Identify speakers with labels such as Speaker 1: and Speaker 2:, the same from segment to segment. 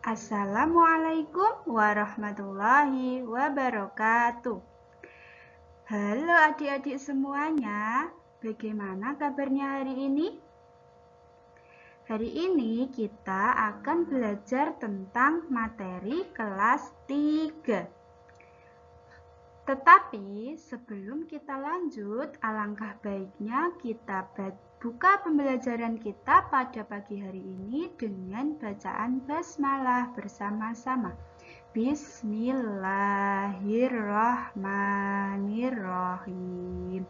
Speaker 1: Assalamualaikum warahmatullahi wabarakatuh. Halo adik-adik semuanya, bagaimana kabarnya hari ini? Hari ini kita akan belajar tentang materi kelas 3. Tetapi sebelum kita lanjut, alangkah baiknya kita buka pembelajaran kita pada pagi hari ini dengan bacaan basmalah bersama-sama. Bismillahirrahmanirrahim.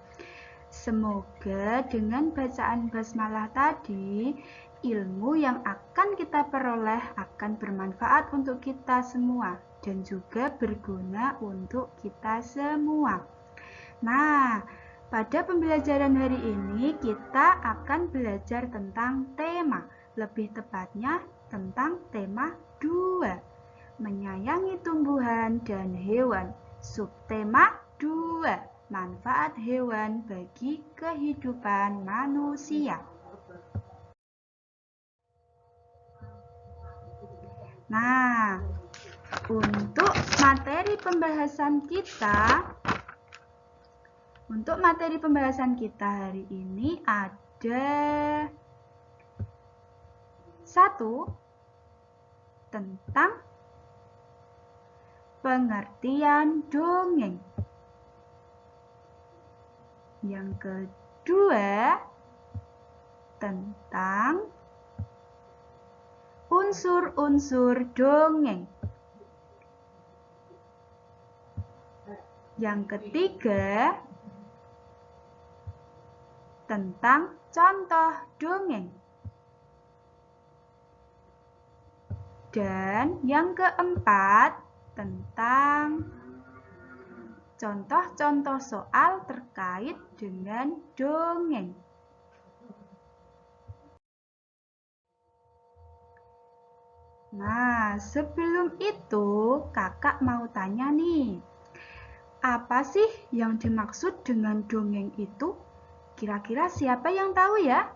Speaker 1: Semoga dengan bacaan basmalah tadi, ilmu yang akan kita peroleh akan bermanfaat untuk kita semua dan juga berguna untuk kita semua. Nah, pada pembelajaran hari ini kita akan belajar tentang tema, lebih tepatnya tentang tema 2, menyayangi tumbuhan dan hewan. Subtema 2, manfaat hewan bagi kehidupan manusia. Nah, untuk materi pembahasan kita hari ini ada 1 tentang pengertian dongeng. Yang kedua tentang unsur-unsur dongeng. Yang ketiga tentang contoh dongeng. Dan yang keempat tentang contoh-contoh soal terkait dengan dongeng. Nah, sebelum itu kakak mau tanya nih, apa sih yang dimaksud dengan dongeng itu? Kira-kira siapa yang tahu ya?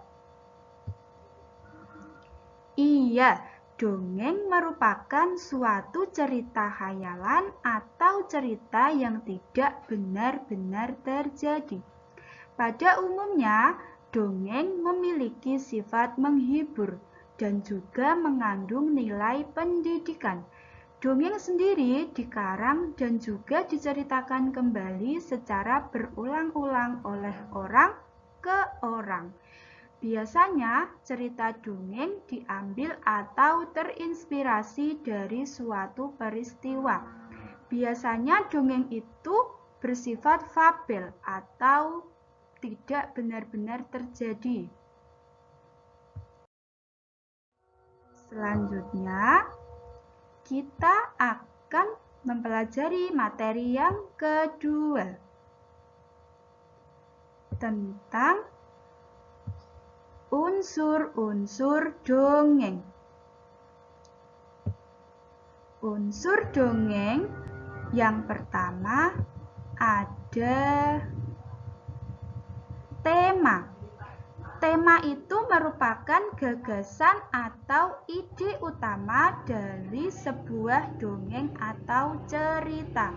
Speaker 1: Iya, dongeng merupakan suatu cerita khayalan atau cerita yang tidak benar-benar terjadi. Pada umumnya, dongeng memiliki sifat menghibur dan juga mengandung nilai pendidikan. Dongeng sendiri dikarang dan juga diceritakan kembali secara berulang-ulang oleh orang ke orang. Biasanya cerita dongeng diambil atau terinspirasi dari suatu peristiwa. Biasanya dongeng itu bersifat fabel atau tidak benar-benar terjadi. Selanjutnya, kita akan mempelajari materi yang kedua tentang unsur-unsur dongeng. Unsur dongeng yang pertama ada tema. Tema itu merupakan gagasan atau ide utama dari sebuah dongeng atau cerita.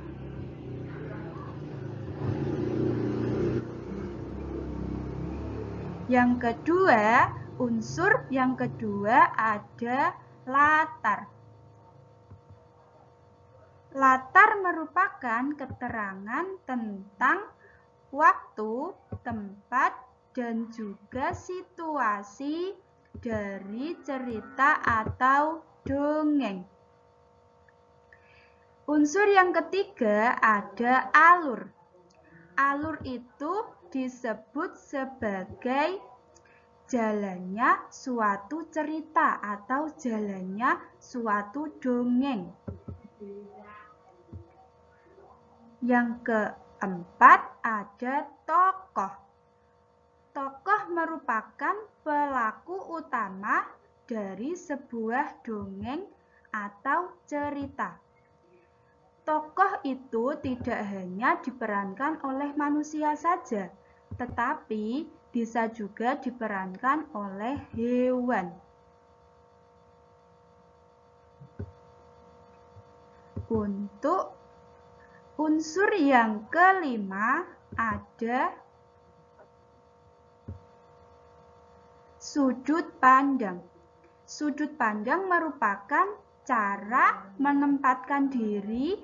Speaker 1: Yang kedua, unsur yang kedua ada latar. Latar merupakan keterangan tentang waktu, tempat, dan juga situasi dari cerita atau dongeng. Unsur yang ketiga ada alur. Alur itu disebut sebagai jalannya suatu cerita atau jalannya suatu dongeng. Yang keempat ada tokoh. Tokoh merupakan pelaku utama dari sebuah dongeng atau cerita. Tokoh itu tidak hanya diperankan oleh manusia saja, tetapi bisa juga diperankan oleh hewan. Untuk unsur yang kelima ada sudut pandang. Sudut pandang merupakan cara menempatkan diri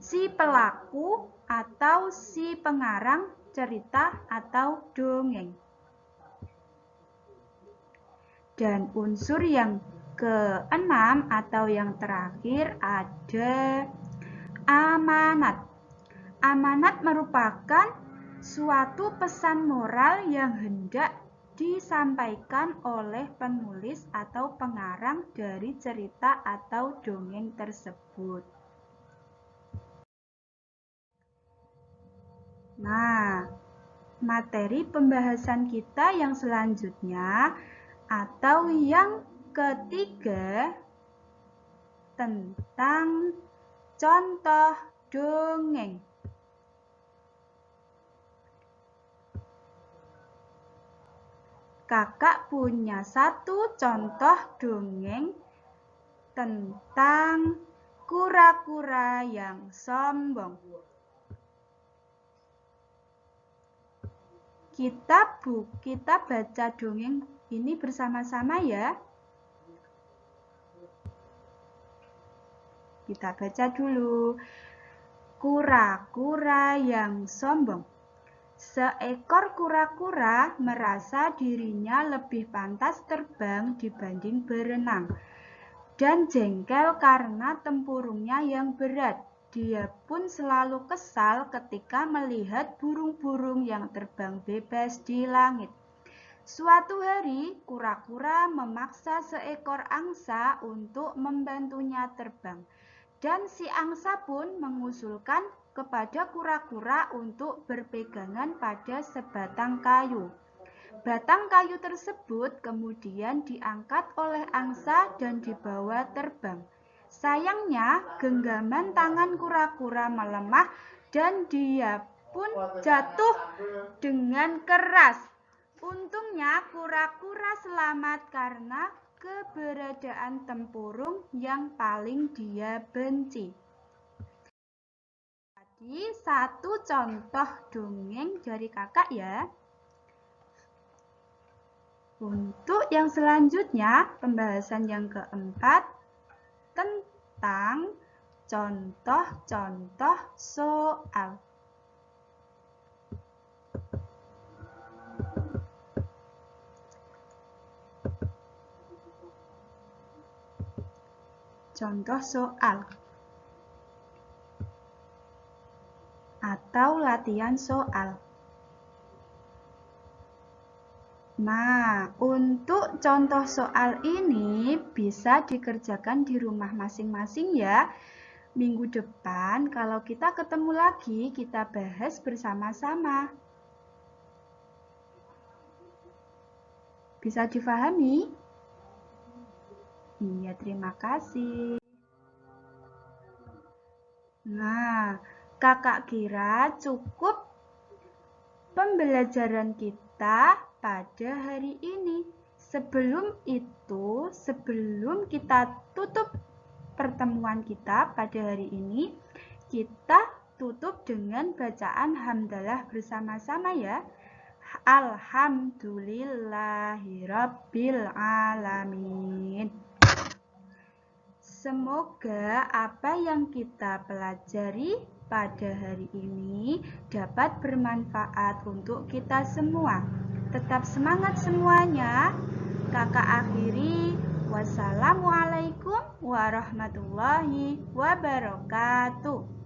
Speaker 1: si pelaku atau si pengarang cerita atau dongeng. Dan unsur yang keenam atau yang terakhir ada amanat. Amanat merupakan suatu pesan moral yang hendak disampaikan oleh penulis atau pengarang dari cerita atau dongeng tersebut. Nah, materi pembahasan kita yang selanjutnya atau yang ketiga tentang contoh dongeng. Kakak punya satu contoh dongeng tentang kura-kura yang sombong. Kita baca dongeng ini bersama-sama ya. Kita baca dulu. Kura-kura yang sombong. Seekor kura-kura merasa dirinya lebih pantas terbang dibanding berenang dan jengkel karena tempurungnya yang berat. Dia pun selalu kesal ketika melihat burung-burung yang terbang bebas di langit. Suatu hari, kura-kura memaksa seekor angsa untuk membantunya terbang. Dan si angsa pun mengusulkan kepada kura-kura untuk berpegangan pada sebatang kayu. Batang kayu tersebut kemudian diangkat oleh angsa dan dibawa terbang. Sayangnya, genggaman tangan kura-kura melemah dan dia pun jatuh dengan keras. Untungnya, kura-kura selamat karena keberadaan tempurung yang paling dia benci. Jadi, satu contoh dongeng dari kakak ya. Untuk yang selanjutnya, pembahasan yang keempat tentang contoh-contoh soal. Contoh soal atau latihan soal. Nah, untuk contoh soal ini bisa dikerjakan di rumah masing-masing ya. Minggu depan kalau kita ketemu lagi, kita bahas bersama-sama. Bisa difahami? Iya, terima kasih. Nah, kakak kira cukup pembelajaran kita pada hari ini. Sebelum kita tutup pertemuan kita pada hari ini, kita tutup dengan bacaan hamdalah bersama-sama ya. Alhamdulillahirabbil alamin. Semoga apa yang kita pelajari pada hari ini dapat bermanfaat untuk kita semua. Tetap semangat semuanya. Kakak akhiri. Wassalamualaikum warahmatullahi wabarakatuh.